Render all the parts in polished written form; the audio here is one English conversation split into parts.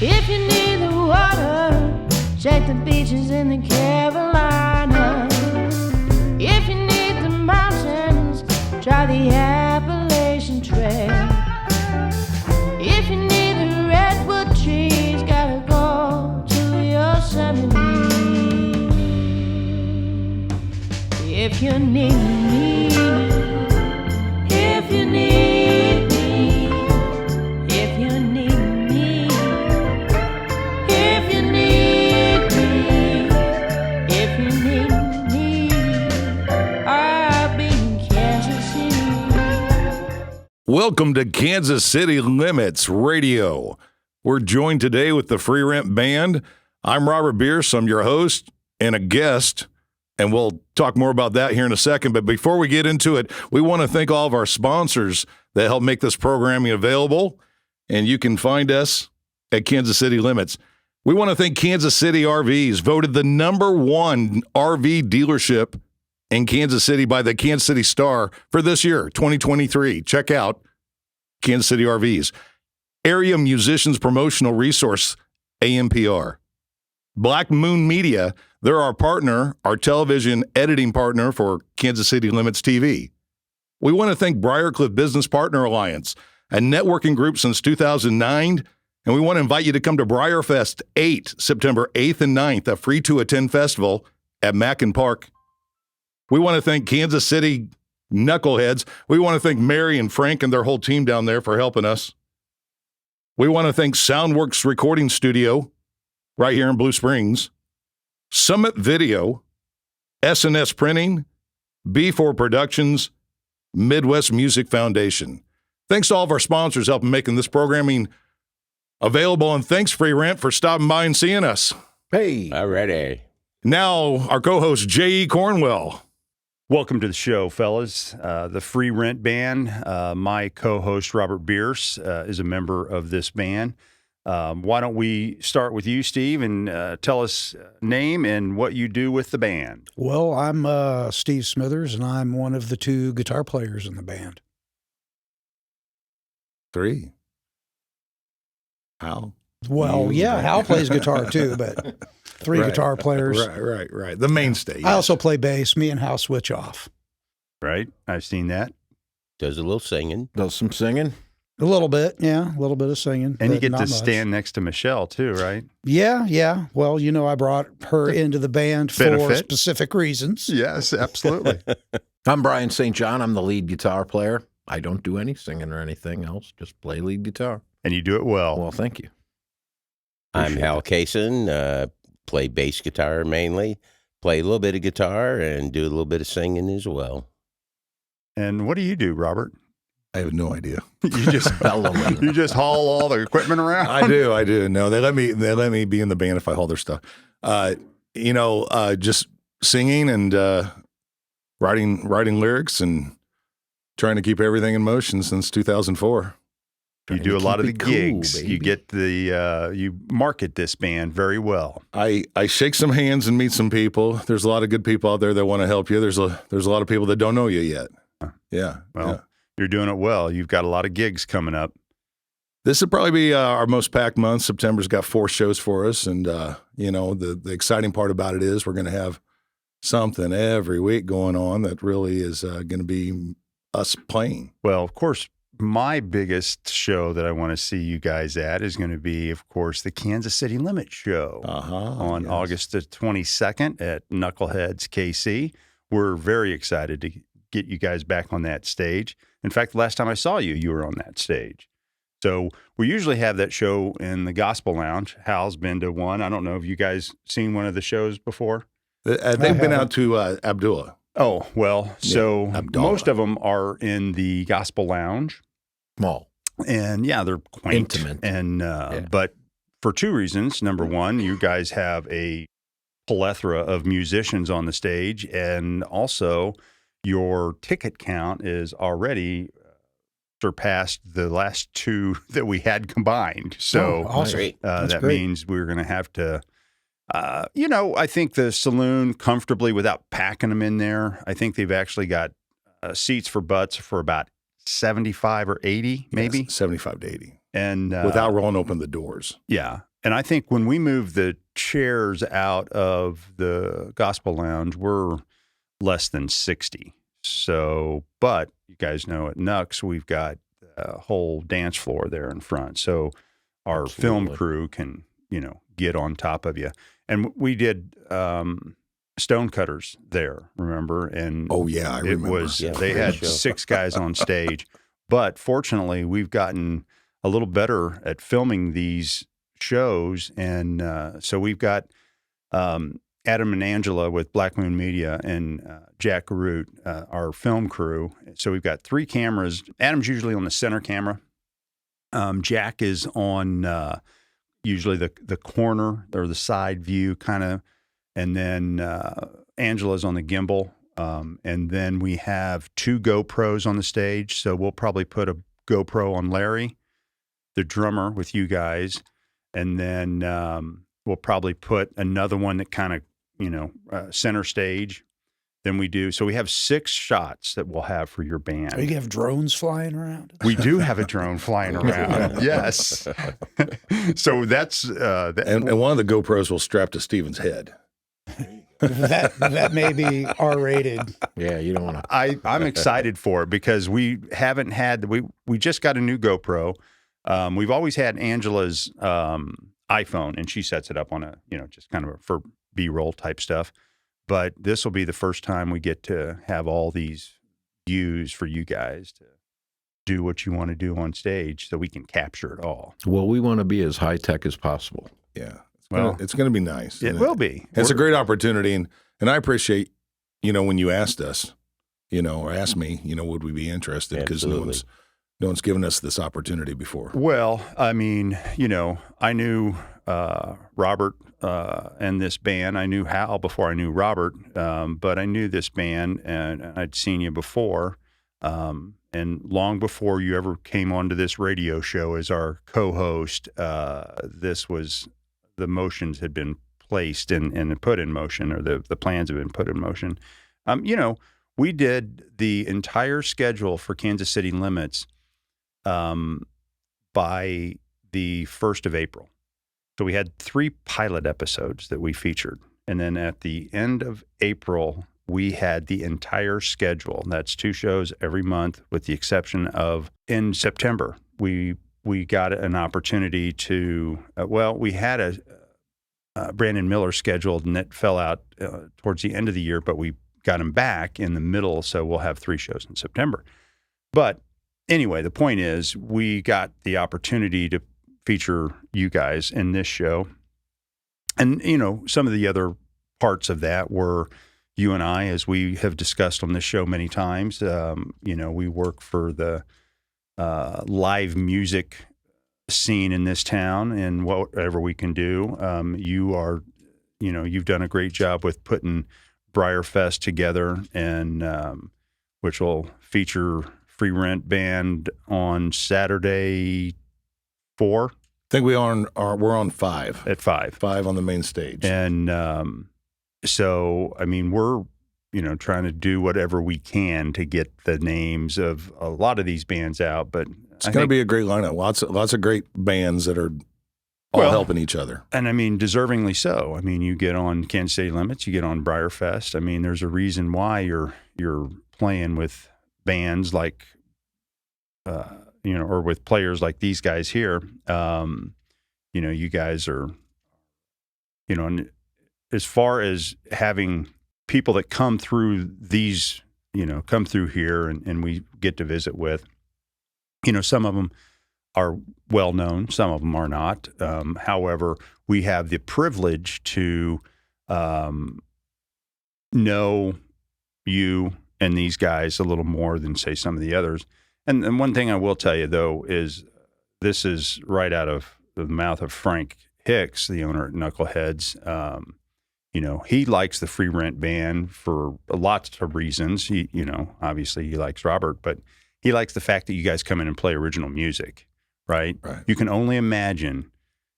If you need the water, check the beaches in the Carolinas. If you need the mountains, try the Appalachian Trail. If you need the redwood trees, gotta go to Yosemite. If you need me, if you need me, if you need me, if you need me, if you need me, I'll be in Kansas City. Welcome to Kansas City Limits Radio. We're joined today with the Free Rent Band. I'm Robert Bierce. I'm your host and a guest, and we'll talk more about that here in a second. But before we get into it, we want to thank all of our sponsors that help make this programming available, and you can find us at Kansas City Limits. We want to thank Kansas City RVs, voted the #1 RV dealership in Kansas City by the Kansas City Star for this year, 2023. Check out Kansas City RVs. Area Musicians Promotional Resource, AMPR. Black Moon Media, they're our partner, our television editing partner for Kansas City Limits TV. We want to thank Briarcliff Business Partner Alliance, a networking group since 2009, and we want to invite you to come to Briarfest 8, September 8th and 9th, a free-to-attend festival at Mackin Park. We want to thank Kansas City Knuckleheads. We want to thank Mary and Frank and their whole team down there for helping us. We want to thank Soundworks Recording Studio right here in Blue Springs, Summit Video, S&S Printing, B4 Productions, Midwest Music Foundation. Thanks to all of our sponsors helping making this programming available, and thanks, Free Rent, for stopping by and seeing us. Hey. Alrighty. Now, our co-host, J.E. Cornwell. Welcome to the show, fellas. The Free Rent Band. My co-host, Robert Bierce, is a member of this band. Why don't we start with you, Steve, and tell us name and what you do with the band. Well, I'm Steve Smithers, and I'm one of the two guitar players in the band. 3. Hal? Well, yeah, Hal plays guitar too, but three Right. guitar players. Right. The mainstay. I also play bass. Me and Hal switch off. Right? I've seen that. Does a little singing. Does some singing. A little bit, yeah, a little bit of singing. And you but get not to much. stand next to Michelle, too, right? Yeah. Well, I brought her into the band for Benefit. specific reasons. Yes, absolutely. I'm Brian St. John. I'm the lead guitar player. I don't do any singing or anything else. Just play lead guitar. And you do it well. Well, thank you. I'm Hal Kaysen, play bass guitar mainly, play a little bit of guitar, and do a little bit of singing as well. And what do you do, Robert? I have no idea. You just Bellowing. you just haul all the equipment around? I do. No, they let me be in the band if I haul their stuff. Just singing and writing lyrics and trying to keep everything in motion since 2004. You do a lot of the keep it cool, gigs. baby. You get the you market this band very well. I shake some hands and meet some people. There's a lot of good people out there that want to help you. There's a lot of people that don't know you yet. Yeah. Well, yeah. You're doing it well. You've got a lot of gigs coming up. This will probably be our most packed month. September's got 4 shows for us, and the exciting part about it is we're going to have something every week going on that really is going to be us playing. Well, of course, my biggest show that I want to see you guys at is going to be, of course, the Kansas City Limit Show on yes. August the 22nd at Knuckleheads KC. We're very excited to get you guys back on that stage. In fact, the last time I saw you, you were on that stage. So we usually have that show in the Gospel Lounge. Hal's been to one. I don't know if you guys seen one of the shows before. They've been out to Abdullah. Oh, well, so Abdullah. most of them are in the Gospel Lounge. Small. And yeah, they're quaint. Intimate. And but for 2 reasons. Number one, you guys have a plethora of musicians on the stage, and also your ticket count is already surpassed the last 2 that we had combined. So awesome. Great. That's that great. means we're going to have to, I think the saloon comfortably, without packing them in there, I think they've actually got seats for butts for about 75 or 80, maybe. Yes, 75 to 80. And Without rolling open the doors. yeah. And I think when we move the chairs out of the Gospel Lounge, we're less than 60. So, but you guys know at Nux, we've got a whole dance floor there in front. So our film crew can, get on top of you. And we did Stonecutters there, remember? And Oh, yeah, I remember. They had 6 guys on stage. But fortunately, we've gotten a little better at filming these shows. And so we've got Adam and Angela with Black Moon Media and Jack Garut, our film crew. So we've got 3 cameras. Adam's usually on the center camera. Jack is on usually the corner or the side view kind of. And then Angela's on the gimbal. And then we have 2 GoPros on the stage. So we'll probably put a GoPro on Larry, the drummer, with you guys. And then we'll probably put another one that kind of, center stage than we do. So we have 6 shots that we'll have for your band. You have drones flying around? We do have a drone flying around. Yes. So that's and one of the GoPros will strap to Steven's head. that may be R-rated. Yeah, you don't want to. I'm excited for it because we haven't had we just got a new GoPro. We've always had Angela's iPhone, and she sets it up on a just kind of for B-roll type stuff. But this will be the first time we get to have all these views for you guys to do what you want to do on stage, so we can capture it all. Well, we want to be as high tech as possible. Yeah. Well, it's going to be nice. It will be. It's a great opportunity. And I appreciate, when you asked us, or asked me, would we be interested? Because no one's given us this opportunity before. Well, I mean, I knew Robert and this band. I knew Hal before I knew Robert, but I knew this band, and I'd seen you before. And long before you ever came onto this radio show as our co-host, the motions had been placed and put in motion, or the plans have been put in motion. We did the entire schedule for Kansas City Limits by the 1st of April. So we had 3 pilot episodes that we featured. And then at the end of April, we had the entire schedule. That's 2 shows every month, with the exception of in September. We got an opportunity to, we had a Brandon Miller scheduled, and it fell out towards the end of the year, but we got him back in the middle, so we'll have 3 shows in September. But anyway, the point is we got the opportunity to feature you guys in this show. And, some of the other parts of that were you and I, as we have discussed on this show many times. We work for the live music scene in this town, and whatever we can do. You've done a great job with putting Briarfest together, and which will feature Free Rent Band on Saturday 4. I think we're on 5. At 5. 5 on the main stage. And so, I mean, we're trying to do whatever we can to get the names of a lot of these bands out, but it's going to be a great lineup. Lots of great bands that are all helping each other. And I mean, deservingly so. I mean, you get on Kansas City Limits, you get on Briarfest. I mean, there's a reason why you're playing with bands like, or with players like these guys here. You guys are, and as far as having people that come through these, come through here and we get to visit with, some of them are well known, some of them are not. However, we have the privilege to know you and these guys a little more than, say, some of the others. And one thing I will tell you, though, is this is right out of the mouth of Frank Hicks, the owner at Knuckleheads. He likes the Free Rent Band for lots of reasons. He, obviously he likes Robert, but he likes the fact that you guys come in and play original music, right? You can only imagine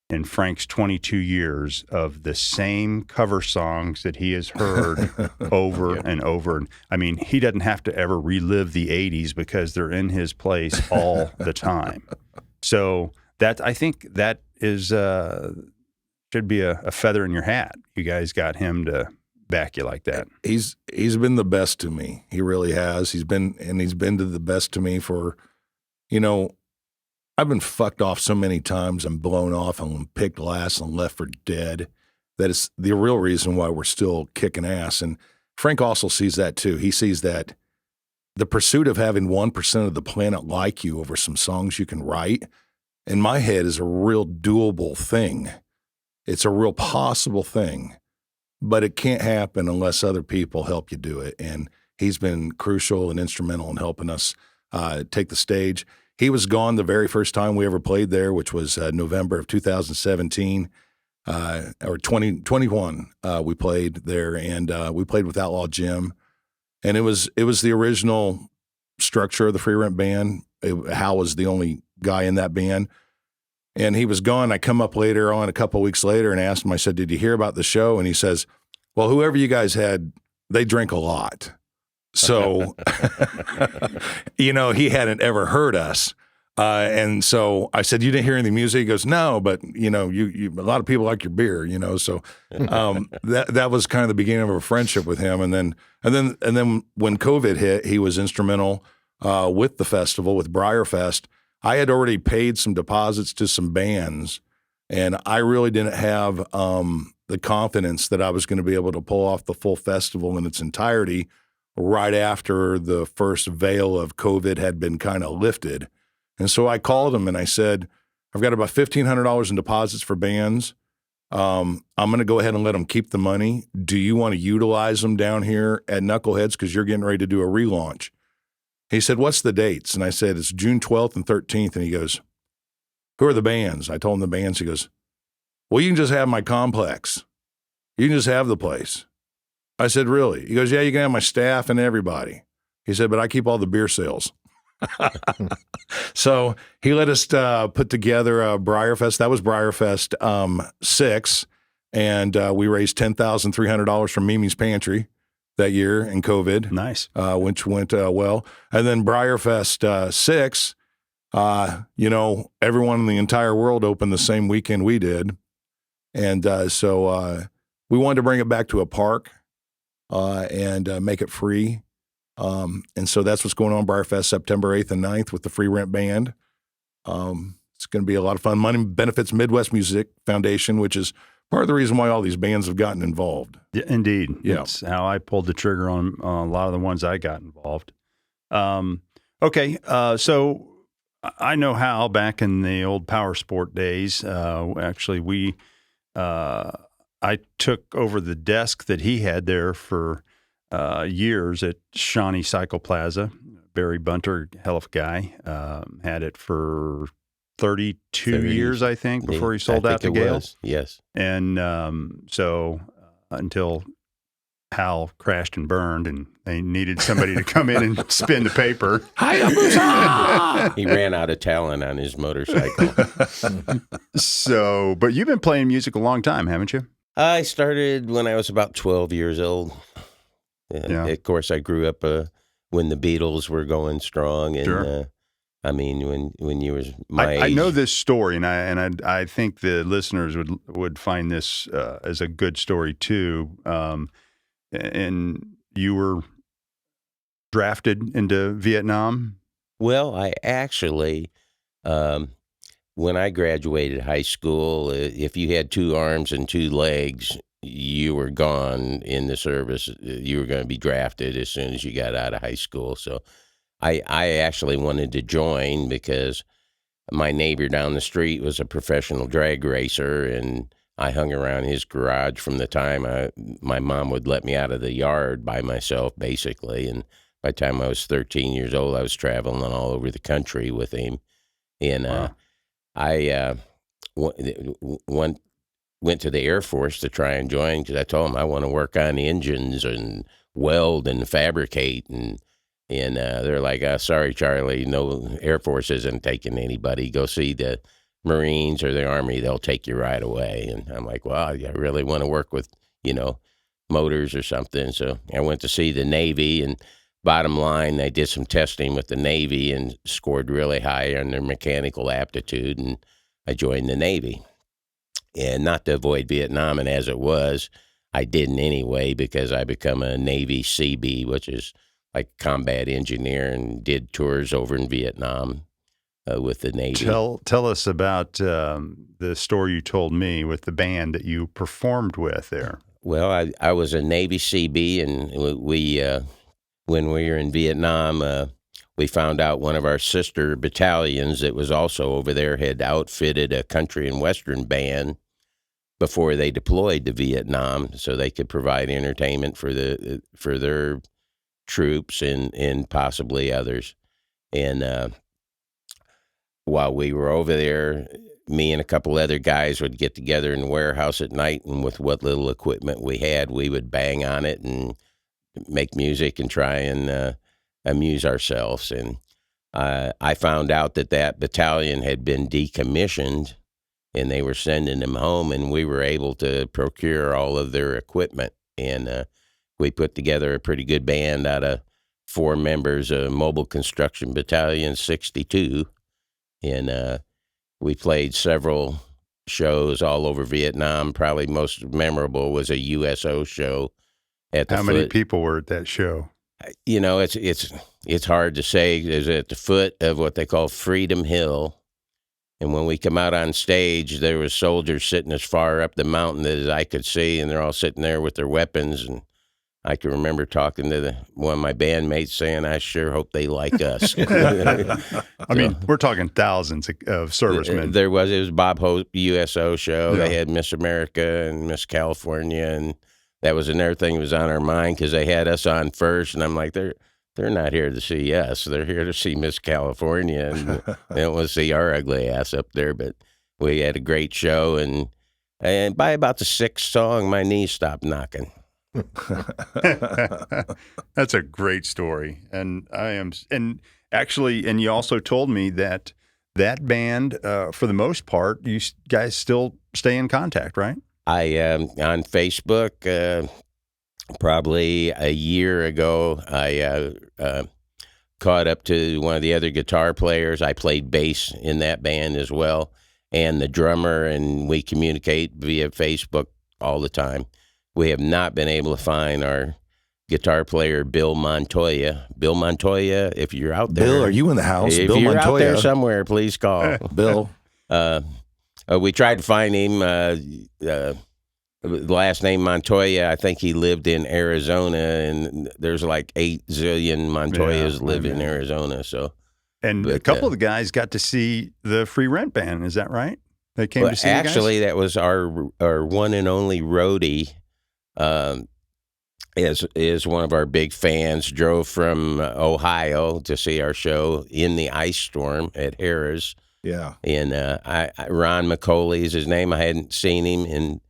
in Frank's 22 years of the same cover songs that he has heard over and over. I mean, he doesn't have to ever relive the 80s because they're in his place all the time. So I think that is, should be a feather in your hat. You guys got him to back you like that. He's been the best to me. He really has. He's been to the best to me for, I've been fucked off so many times and blown off and picked last and left for dead. That is the real reason why we're still kicking ass. And Frank also sees that too. He sees that the pursuit of having 1% of the planet like you over some songs you can write, in my head, is a real doable thing. It's a real possible thing, but it can't happen unless other people help you do it. And he's been crucial and instrumental in helping us take the stage. He was gone the very first time we ever played there, which was November of 2017. Or 2021, we played there, and we played with Outlaw Jim, and it was the original structure of the Free Rent Band. Hal was the only guy in that band, and he was gone. I come up later on, a couple of weeks later, and asked him. I said, "Did you hear about the show?" And he says, "Well, whoever you guys had, they drink a lot." So, he hadn't ever heard us. And so I said, "You didn't hear any music?" He goes, "No, but you a lot of people like your beer, So that was kind of the beginning of a friendship with him. And then when COVID hit, he was instrumental with the festival, with Briarfest. I had already paid some deposits to some bands, and I really didn't have the confidence that I was going to be able to pull off the full festival in its entirety right after the first veil of COVID had been kind of lifted. And so I called him and I said, "I've got about $1,500 in deposits for bands. I'm going to go ahead and let them keep the money. Do you want to utilize them down here at Knuckleheads because you're getting ready to do a relaunch?" He said, "What's the dates?" And I said, "It's June 12th and 13th. And he goes, "Who are the bands?" I told him the bands. He goes, "Well, you can just have my complex. You can just have the place." I said, "Really?" He goes, "Yeah, you can have my staff and everybody." He said, "But I keep all the beer sales." So he let us put together a Briarfest. That was Briarfest 6, and we raised $10,300 from Mimi's Pantry that year in COVID. Nice. Which went well. And then Briarfest 6, everyone in the entire world opened the same weekend we did. And so we wanted to bring it back to a park and make it free. And so that's what's going on Briarfest September 8th and 9th with the Free Rent Band. It's going to be a lot of fun. Money benefits Midwest Music Foundation, which is part of the reason why all these bands have gotten involved. Yeah, indeed. Yeah. That's how I pulled the trigger on a lot of the ones I got involved. Okay. So I know Hal back in the old Power Sport days. Actually, I took over the desk that he had there for years at Shawnee Cycle Plaza. Barry Bunter, hell of a guy, had it for 32 years, I think, before he sold out to Gale. Yes. And so until Hal crashed and burned and they needed somebody to come in and spin the paper. He ran out of talent on his motorcycle. So, but you've been playing music a long time, haven't you? I started when I was about 12 years old. Yeah. Of course, I grew up when the Beatles were going strong, and Sure. When you was my age. I know this story, and I think the listeners would find this as a good story too. And you were drafted into Vietnam. Well, I actually, when I graduated high school, if you had 2 arms and 2 legs, you were gone in the service. You were going to be drafted as soon as you got out of high school. So I actually wanted to join because my neighbor down the street was a professional drag racer, and I hung around his garage from the time my mom would let me out of the yard by myself, basically. And by the time I was 13 years old, I was traveling all over the country with him. And Wow. I went to the Air Force to try and join because I told them I want to work on engines and weld and fabricate. And they're like, "Sorry, Charlie, no, Air Force isn't taking anybody. Go see the Marines or the Army. They'll take you right away." And I'm like, "Well, I really want to work with, motors or something." So I went to see the Navy, and bottom line, I did some testing with the Navy and scored really high on their mechanical aptitude, and I joined the Navy. and not to avoid Vietnam. And as it was, I didn't anyway because I become a Navy CB, which is like combat engineer, and did tours over in Vietnam with the Navy. Tell us about the story you told me with the band that you performed with there. Well, I was a Navy CB, and we when we were in Vietnam, we found out one of our sister battalions that was also over there had outfitted a country and western band before they deployed to Vietnam, so they could provide entertainment for their troops and possibly others. And while we were over there, me and a couple other guys would get together in the warehouse at night, and with what little equipment we had, we would bang on it and make music and try and amuse ourselves. And I found out that battalion had been decommissioned, and they were sending them home, and we were able to procure all of their equipment. And we put together a pretty good band out of 4 members of Mobile Construction Battalion 62. And we played several shows all over Vietnam. Probably most memorable was a USO show at the How many people were at that show? You know, it's hard to say. It was at the foot of what they call Freedom Hill. And when we come out on stage, there was soldiers sitting as far up the mountain as I could see, and they're all sitting there with their weapons. And I can remember talking to one of my bandmates saying, I sure hope they like us. I mean, we're talking thousands of servicemen. It was Bob Hope USO show. Yeah. They had Miss America and Miss California, and that was another thing that was on our mind because they had us on first, and I'm like, they're not here to see us. They're here to see Miss California, and they don't want to see our ugly ass up there. But we had a great show, and by about the 6th song, my knees stopped knocking. That's a great story. And and you also told me that band, for the most part, you guys still stay in contact, right? I on Facebook, probably a year ago, I caught up to one of the other guitar players. I played bass in that band as well, and the drummer, and we communicate via Facebook all the time. We have not been able to find our guitar player, Bill Montoya. Bill Montoya, if you're out there. Bill, are you in the house? If Bill you're Montoya. out there somewhere, please call. Bill. We tried to find him. The last name Montoya, I think he lived in Arizona, and there's like 8 zillion Montoyas live in Arizona. So, and a couple of the guys got to see the Free Rent Band. Is that right? They came to see you guys? Actually, that was our one and only roadie. Is one of our big fans. Drove from Ohio to see our show in the ice storm at Harrah's. Yeah. And Ron McCauley is his name. I hadn't seen him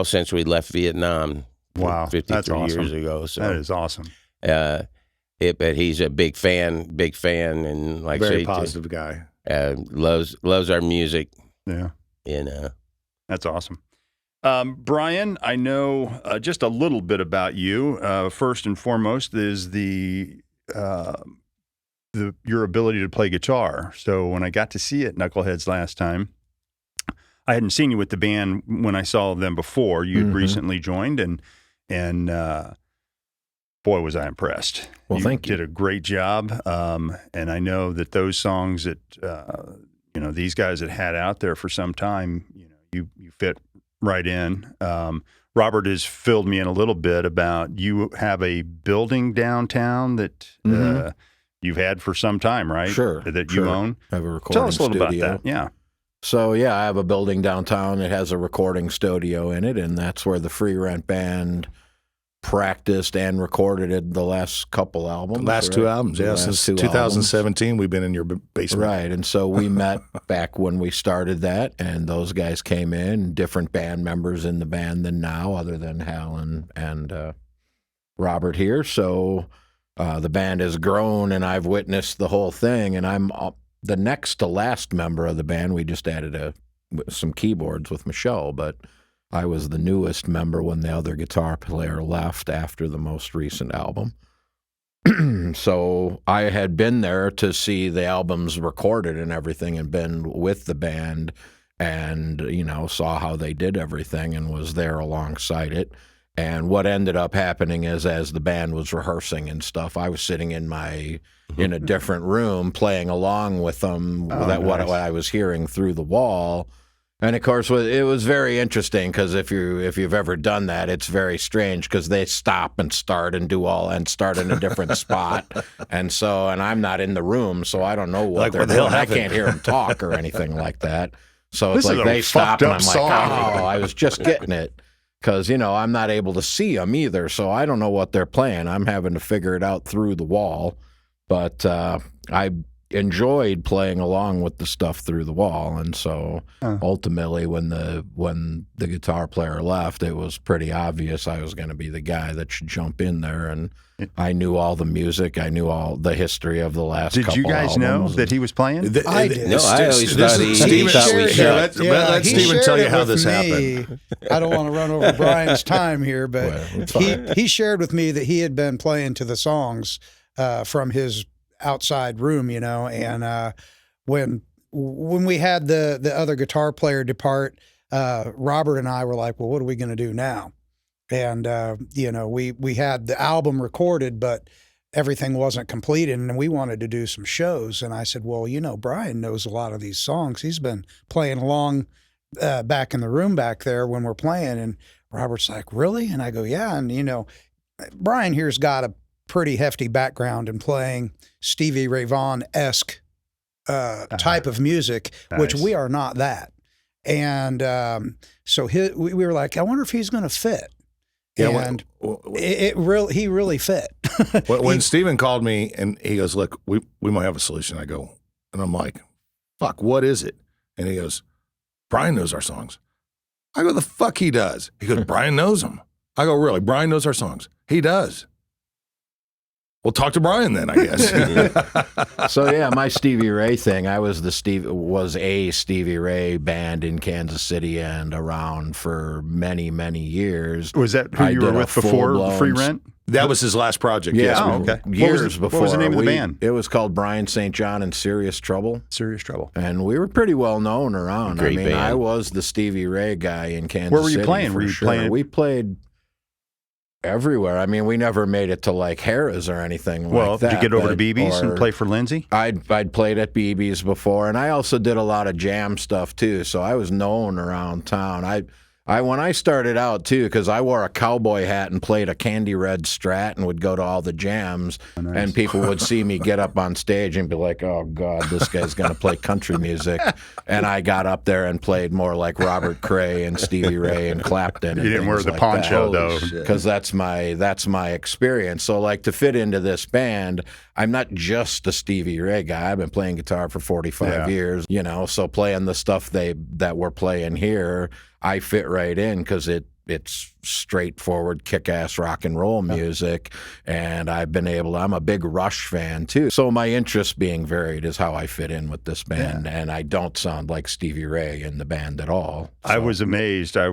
since we left Vietnam. Wow, 53 that's awesome. years ago. So that is awesome. but he's a big fan, and like Very I say, positive guy. Loves our music. Yeah. And that's awesome. Brian, I know just a little bit about you. First and foremost is your ability to play guitar. So when I got to see you at Knuckleheads last time, I hadn't seen you with the band when I saw them before. You'd recently joined, and boy, was I impressed. Well, thank you. Did a great job. And I know that those songs that these guys had out there for some time, you fit right in. Robert has filled me in a little bit about you have a building downtown that you've had for some time, right? Sure. That you own. I have a recording Tell us a little studio. about that. Yeah. So, yeah, I have a building downtown. It has a recording studio in it, and that's where the Free Rent Band practiced and recorded it the last couple albums. Last 2 albums, yeah. Since 2017, we've been in your basement. Right, and so we met back when we started that, and those guys came in, different band members in the band than now, other than Hal and Robert here. So the band has grown, and I've witnessed the whole thing, and I'm the next to last member of the band. We just added some keyboards with Michelle, but I was the newest member when the other guitar player left after the most recent album. So I had been there to see the albums recorded and everything, and been with the band and, saw how they did everything and was there alongside it. And what ended up happening is, as the band was rehearsing and stuff, I was sitting in a different room playing along with them, what I was hearing through the wall. And of course, it was very interesting because if you've ever done that, it's very strange because they stop and start and start in a different spot, and I'm not in the room, so I don't know what they're doing. I can't hear them talk or anything like that. So it's like they stop, and I'm like, oh, I was just getting it. Because, I'm not able to see them either, so I don't know what they're playing. I'm having to figure it out through the wall. But I enjoyed playing along with the stuff through the wall. And so ultimately, when the guitar player left, it was pretty obvious I was going to be the guy that should jump in there. And I knew all the music. I knew all the history of the last couple albums. Did you guys know that he was playing? I did. No, I always thought he thought we should. Let Stephen tell you how this happened. I don't want to run over Brian's time here, but he shared with me that he had been playing to the songs from his outside room, and when we had the other guitar player depart, Robert and I were like, well, what are we going to do now? And we had the album recorded, but everything wasn't completed, and we wanted to do some shows. And I said, well, Brian knows a lot of these songs. He's been playing along back in the room back there when we're playing. And Robert's like, really? And I go, yeah. And Brian here's got a pretty hefty background in playing Stevie Ray Vaughan-esque type of music, which we are not that. And so we were like, I wonder if he's going to fit. Yeah, and he really fit. When Stephen called me and he goes, look, we might have a solution. I go, and I'm like, fuck, what is it? And he goes, Brian knows our songs. I go, the fuck he does. He goes, Brian knows them. I go, really? Brian knows our songs? He does. Well, talk to Brian then, I guess. So yeah, my Stevie Ray thing. I was a Stevie Ray band in Kansas City and around for many, many years. Was that who you were with before Free Rent? That was his last project. Yeah, oh, okay. Years before. What was the name of the band? It was called Brian St. John and Serious Trouble. Serious Trouble. And we were pretty well known around. Great band. I was the Stevie Ray guy in Kansas City. Where were you playing? We played everywhere. We never made it to like Harrah's or anything like that. Did you get over to BB's and play for Lindsay? I'd played at BB's before, and I also did a lot of jam stuff too, so I was known around town. When I started out too, because I wore a cowboy hat and played a candy red Strat and would go to all the jams, and people would see me get up on stage and be like, oh God, this guy's going to play country music. And I got up there and played more like Robert Cray and Stevie Ray and Clapton. You didn't wear the poncho though. Because that's my experience. So like to fit into this band, I'm not just a Stevie Ray guy. I've been playing guitar for 45 years, so playing the stuff that we're playing here, I fit right in because it's straightforward, kick-ass rock and roll music, and I'm a big Rush fan too. So my interests being varied is how I fit in with this band, and I don't sound like Stevie Ray in the band at all. So. I was amazed. I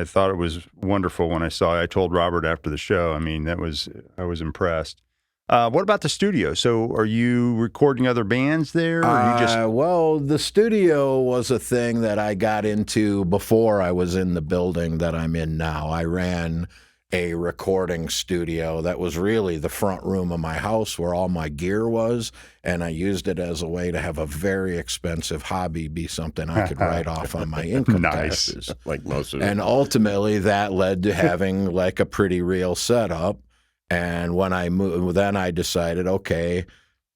thought it was wonderful when I saw it. I told Robert after the show. I was impressed. What about the studio? So are you recording other bands there? Or are you just... Well, the studio was a thing that I got into before I was in the building that I'm in now. I ran a recording studio that was really the front room of my house where all my gear was, and I used it as a way to have a very expensive hobby be something I could write off on my income taxes. Like most of it. And ultimately that led to having like a pretty real setup. And when I moved, then I decided, okay,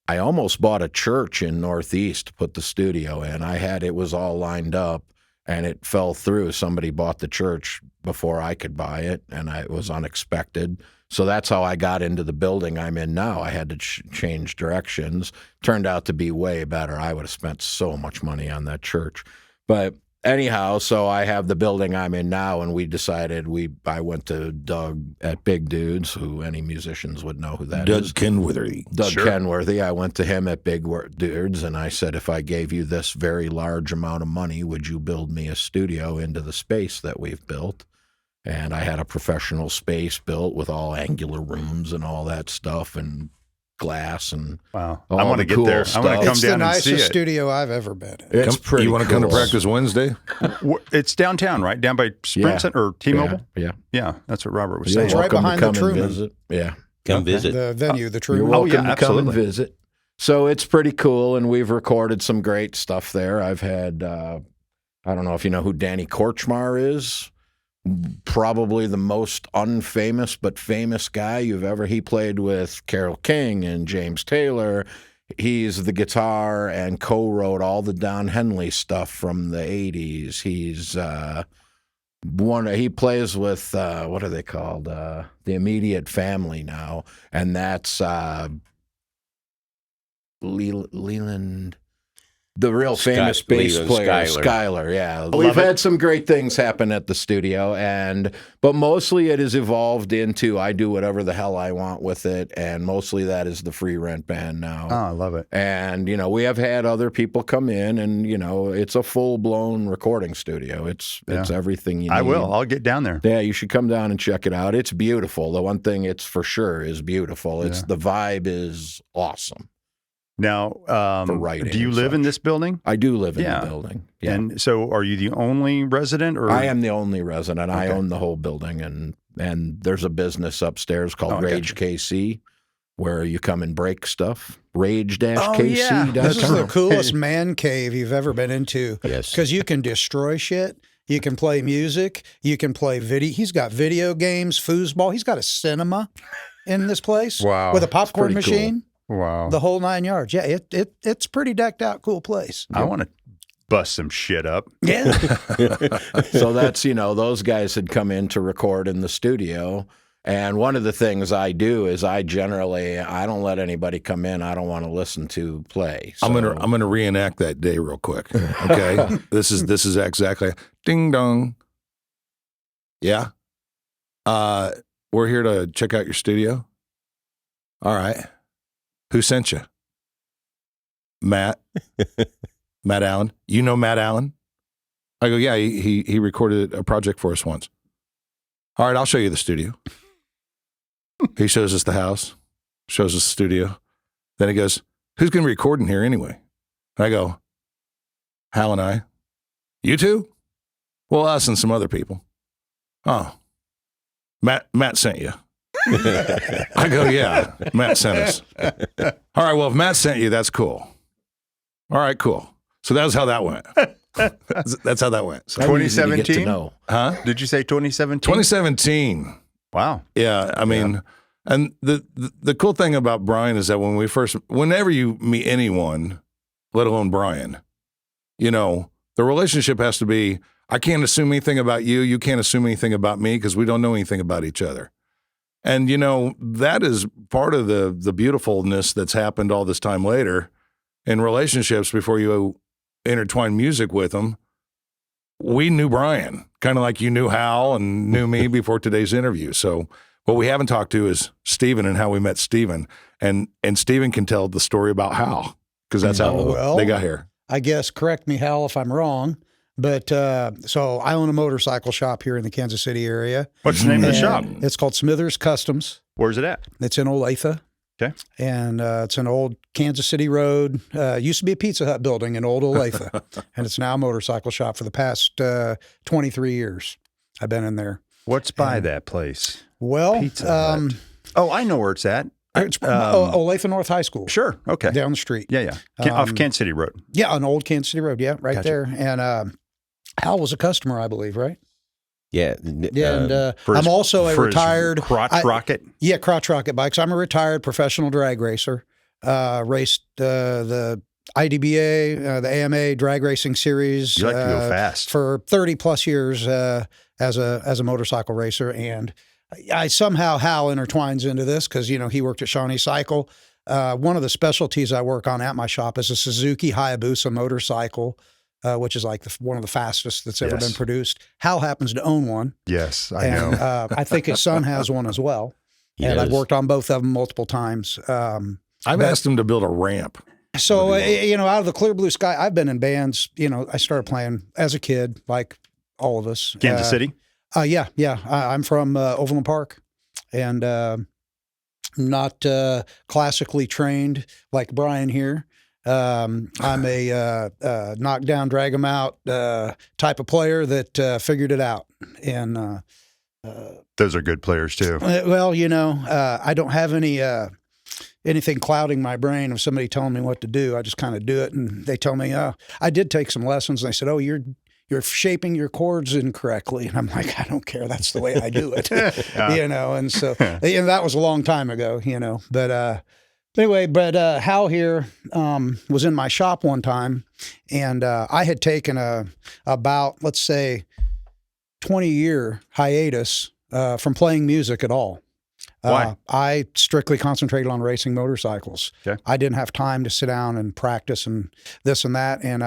I almost bought a church in Northeast to put the studio in. It was all lined up, and it fell through. Somebody bought the church before I could buy it, and it was unexpected. So that's how I got into the building I'm in now. I had to change directions. Turned out to be way better. I would have spent so much money on that church. But anyhow, so I have the building I'm in now, and we decided I went to Doug at Big Dudes, who any musicians would know who that is. Doug Kenworthy. Doug Kenworthy. I went to him at Big Dudes, and I said, if I gave you this very large amount of money, would you build me a studio into the space that we've built? And I had a professional space built with all angular rooms and all that stuff, and glass and Wow. all I want to the get cool there. I want stuff. to come It's the down and see nicest it. studio I've ever been in. it's pretty You want to come to cool. practice Wednesday? It's downtown, right? Down by Sprint Yeah. Center or T-Mobile? Yeah. Yeah, that's what Robert was You're saying. It's right welcome behind to the come and Truman. visit. Yeah. Come visit. The venue, the You're Truman. welcome yeah, to come and absolutely. visit. So it's pretty cool, and we've recorded some great stuff there. I've had, I don't know if you know who Danny Korchmar is, probably the most unfamous but famous guy you've ever. He played with Carole King and James Taylor. He's the guitar and co-wrote all the Don Henley stuff from the 80s. He's he plays with what are they called? The Immediate Family now, and that's Leland, the real famous bass Leland player, Skyler. Skyler. Yeah, we've had some great things happen at the studio, but mostly it has evolved into I do whatever the hell I want with it, and mostly that is the Free Rent Band now. Oh, I love it. And, we have had other people come in and, it's a full-blown recording studio. It's everything you need. I will. I'll get down there. Yeah, you should come down and check it out. It's beautiful. The one thing it's for sure is beautiful. It's the vibe is awesome. Now, For writing do you and live in such. this building? I do live in Yeah. the building. Yeah. And so are you the only resident? Or I am the only resident. I Okay. own the whole building, and there's a business upstairs called Oh, I gotcha. Rage KC where you come and break stuff. Rage-KC.com. This is the coolest man cave you've ever been into. Yes. Because you can destroy shit. You can play music. You can play video. He's got video games, foosball. He's got a cinema in this place. Wow. With a popcorn pretty cool. machine. Wow. The whole 9 yards. Yeah, it's pretty decked out, cool place. I want to bust some shit up. Yeah. So that's, those guys had come in to record in the studio. And one of the things I do is I don't let anybody come in I don't want to listen to play. So, I'm gonna reenact that day real quick. Okay, this is exactly ding dong. Yeah, we're here to check out your studio. All right, who sent you? Matt Allen. You know Matt Allen? I go, yeah. He recorded a project for us once. All right, I'll show you the studio. He shows us the house, shows us the studio. Then he goes, who's going to record in here anyway? And I go, Hal and I. You two? Well, us and some other people. Oh, Matt sent you. I go, yeah, Matt sent us. All right, well, if Matt sent you, that's cool. All right, cool. So that's how that went. That's how that went. So, How easy to get to 2017? know. huh? Did you say 2017? 2017. Wow. Yeah, I mean, and the cool thing about Brian is that whenever you meet anyone, let alone Brian, the relationship has to be, I can't assume anything about you. You can't assume anything about me because we don't know anything about each other. And, that is part of the beautifulness that's happened all this time later in relationships before you intertwine music with them. We knew Brian, kind of like you knew Hal and knew me before today's interview. So what we haven't talked to is Stephen and how we met Stephen. And Stephen can tell the story about Hal because that's how Well, they got here. I guess, correct me, Hal, if I'm wrong. But so I own a motorcycle shop here in the Kansas City area. What's the name of the shop? And it's called Smithers Customs. Where's it at? It's in Olathe. Okay. And it's an old Kansas City road. Used to be a Pizza Hut building in old Olathe. And it's now a motorcycle shop for the past 23 years. I've been in there. What's by that place? Well, Pizza Hut. Oh, I know where it's at. it's Olathe North High School. Sure. Okay. Down the street. Yeah. Off Kansas City Road. Yeah, on Old Kansas City Road. Yeah, right Gotcha. there. And Hal was a customer, I believe, right? Yeah. Yeah, and For his- I'm also a for his retired crotch rocket. Yeah, crotch rocket bikes. I'm a retired professional drag racer. Raced the IDBA, the AMA drag racing series. You like to go fast. For 30 plus years as a motorcycle racer, and I somehow Hal intertwines into this because he worked at Shawnee Cycle. One of the specialties I work on at my shop is a Suzuki Hayabusa motorcycle, which is like one of the fastest that's ever Yes. been produced. Hal happens to own one. Yes, I And know. I think his son has one as well. He and I've does. worked on both of them multiple times. I've asked him to build a ramp. So, out of the clear blue sky, I've been in bands. I started playing as a kid, like all of us. Kansas City. Yeah. I'm from Overland Park. And not classically trained like Brian here. I'm a knock-down, drag-'em-out type of player that figured it out. And those are good players too. well, I don't have anything clouding my brain of somebody telling me what to do. I just kind of do it, and they tell me, I did take some lessons, and they said, oh, you're shaping your chords incorrectly. And I'm like, I don't care. That's the way I do it, and so that was a long time ago, but anyway, Hal here was in my shop one time, and I had taken about, let's say, 20-year hiatus from playing music at all. Why? I strictly concentrated on racing motorcycles. Okay. I didn't have time to sit down and practice and this and that. And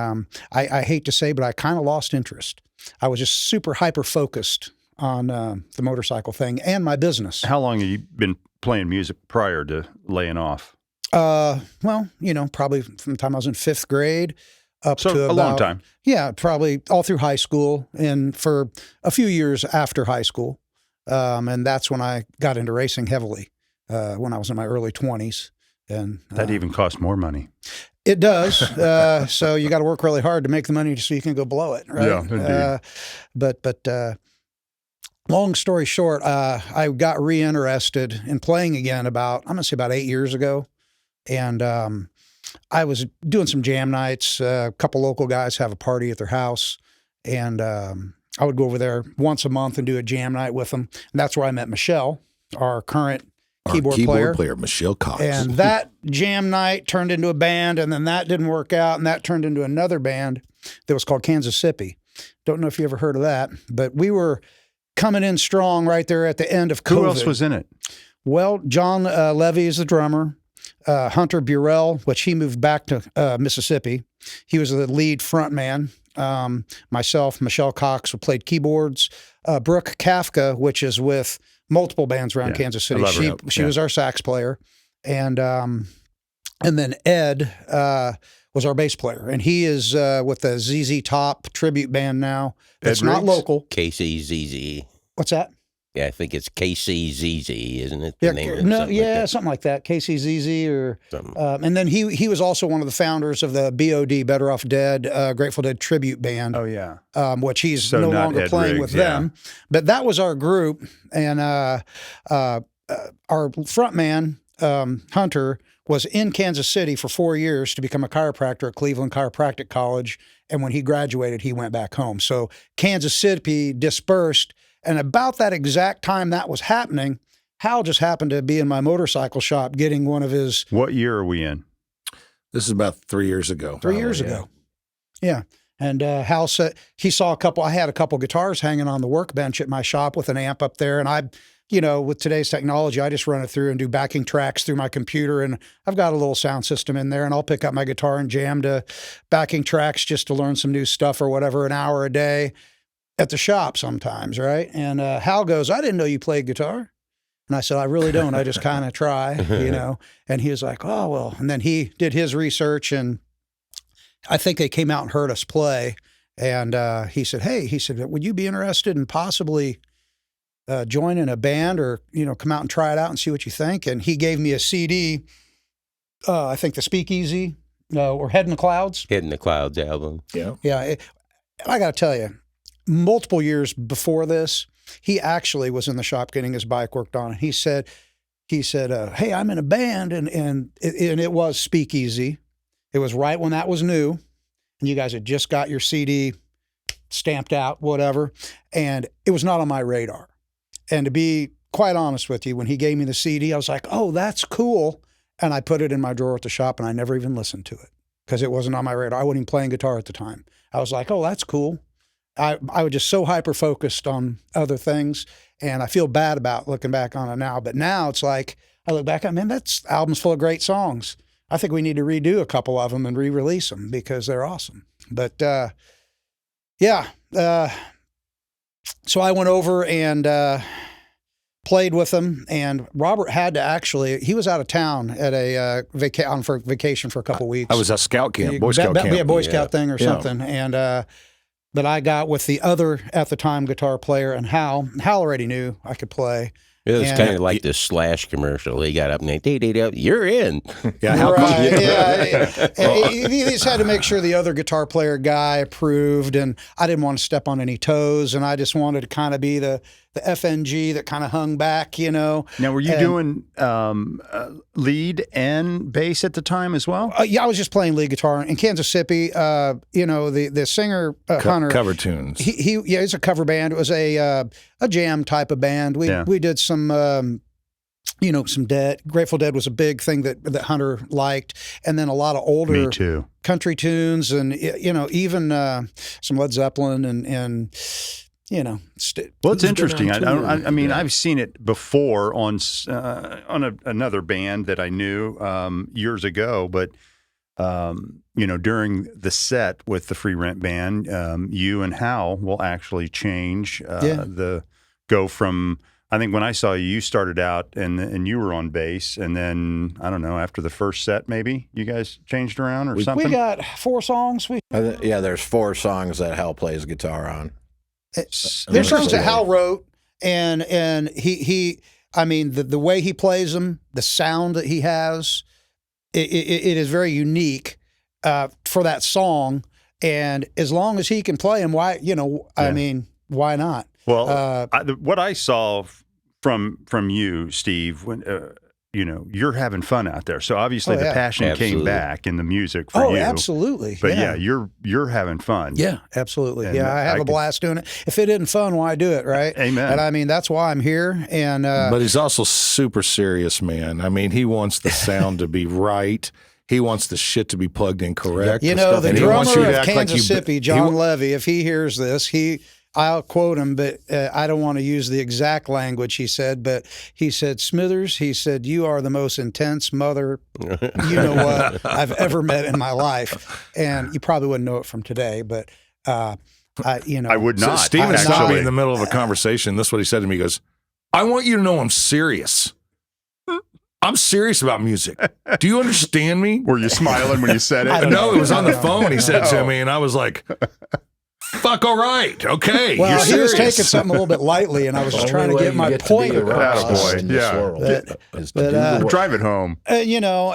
I hate to say, but I kind of lost interest. I was just super hyper-focused on the motorcycle thing and my business. How long have you been playing music prior to laying off? Well, probably from the time I was in 5th grade up to a long time. Yeah, probably all through high school and for a few years after high school. And that's when I got into racing heavily, when I was in my early 20s. And that even costs more money. It does. So you got to work really hard to make the money so you can go blow it, right? Yeah, indeed. But long story short, I got reinterested in playing again I'm going to say about 8 years ago. And I was doing some jam nights. A couple local guys have a party at their house. And I would go over there once a month and do a jam night with them. And that's where I met Michelle, our current keyboard player, Michelle Cox. And that jam night turned into a band, and then that didn't work out, and that turned into another band that was called Kansas Sippy. Don't know if you ever heard of that, but we were coming in strong right there at the end of COVID. Who else was in it? Well, John Levy is the drummer. Hunter Burrell, which he moved back to Mississippi. He was the lead front man. Myself, Michelle Cox, who played keyboards. Brooke Kafka, which is with multiple bands around Kansas City. She was our sax player. And then Ed was our bass player. And he is with the ZZ Top tribute band now. It's not local. KCZZ. What's that? Yeah, I think it's KCZZ, isn't it? Something like that. KCZZ or Something. And then he was also one of the founders of the BOD, Better Off Dead, Grateful Dead tribute band. Oh yeah, which he's so no not longer Ed playing Riggs, with them. But that was our group, and our front man Hunter was in Kansas City for 4 years to become a chiropractor at Cleveland Chiropractic College, and when he graduated, he went back home. So Kansas City dispersed. And about that exact time that was happening, Hal just happened to be in my motorcycle shop getting one of his... What year are we in? This is about 3 years ago. 3 years ago. Yeah. And Hal said he saw I had a couple guitars hanging on the workbench at my shop with an amp up there. And I, with today's technology, I just run it through and do backing tracks through my computer. And I've got a little sound system in there, and I'll pick up my guitar and jam to backing tracks just to learn some new stuff or whatever, an hour a day. At the shop sometimes, right? And Hal goes, I didn't know you played guitar. And I said, I really don't. I just kind of try, And he was like, oh, well. And then he did his research, and I think they came out and heard us play. And he said, would you be interested in possibly joining a band or, come out and try it out and see what you think? And he gave me a CD, I think the Speakeasy or Head in the Clouds. Head in the Clouds album. Yeah. Yeah. I got to tell you, multiple years before this, he actually was in the shop getting his bike worked on. And he said, hey, I'm in a band, and it was Speakeasy. It was right when that was new, and you guys had just got your CD stamped out, whatever, and it was not on my radar. And to be quite honest with you, when he gave me the CD, I was like, oh, that's cool. And I put it in my drawer at the shop, and I never even listened to it because it wasn't on my radar. I wasn't even playing guitar at the time. I was like, oh, that's cool. I was just so hyper-focused on other things, and I feel bad about looking back on it now. But now it's like, I look back, that album's full of great songs. I think we need to redo a couple of them and re-release them because they're awesome. But, so I went over and played with them, and Robert had to he was out of town at a vacation for a couple weeks. I was at scout camp, Boy Scout camp. Yeah, Boy Scout thing or something. And, but I got with the other, at the time, guitar player, and Hal already knew I could play. It was And- kind of like the Slash commercial. He got up and they, you're in. Yeah, how Right, yeah. He just had to make sure the other guitar player guy approved, and I didn't want to step on any toes, and I just wanted to kind of be the FNG that kind of hung back, you know. Now, were you And- doing lead and bass at the time as well? Yeah, I was just playing lead guitar in Kansas City. You know, the singer Hunter. cover tunes. Yeah, it's a cover band. It was a jam type of band. We did some you know, some Grateful Dead was a big thing that Hunter liked, and then a lot of older Me too. country tunes, and you know, even some Led Zeppelin and you know. Well, it's Who's been interesting. on tour I mean, with I've seen it before on another band that I knew years ago, but you know, during the set with the Free Rent Band, you and Hal will actually change the go from. I think when I saw you, you started out and you were on bass, and then I don't know, after the first set, maybe you guys changed around or something. We got 4 songs. Yeah, there's 4 songs that Hal plays guitar on. There's songs that Hal wrote, and he I mean, the way he plays them, the sound that he has, it is very unique for that song. And as long as he can play them, why, you know, I mean, why not? Well, what I saw from you, Steve, when you know, you're having fun out there, so obviously Oh, the yeah. passion came Absolutely. back in the music for Oh, you. absolutely. But yeah, you're having fun. Yeah, absolutely. And Yeah, I have I a could- blast doing it. If it isn't fun, why do it, right? Amen. And I mean, that's why I'm here. And But he's also super serious, man. I mean, he wants the sound to be right. He wants the shit to be plugged in correct. you know, the And he wants you drummer to of act like Kansas you- City, he John wa- Levy, if he hears this, I'll quote him, but I don't want to use the exact language he said, but he said, Smithers, he said, you are the most intense mother, you know what, I've ever met in my life. And you probably wouldn't know it from today, but you know. I would So not. Steven stopped me actually. in the middle of a conversation. This is what he said to me. He goes, I want you to know I'm serious. I'm serious about music. Do you understand me? Were you smiling when you said I it? don't No, it was on the I don't phone. He said to No. me, and I was like, fuck, all right. Okay. Well, you're he was serious. taking something a little bit lightly, and I was just Only trying to way get you my get to point be a rock across. star in this Yeah. world is to but, do the work. Drive it home. You know,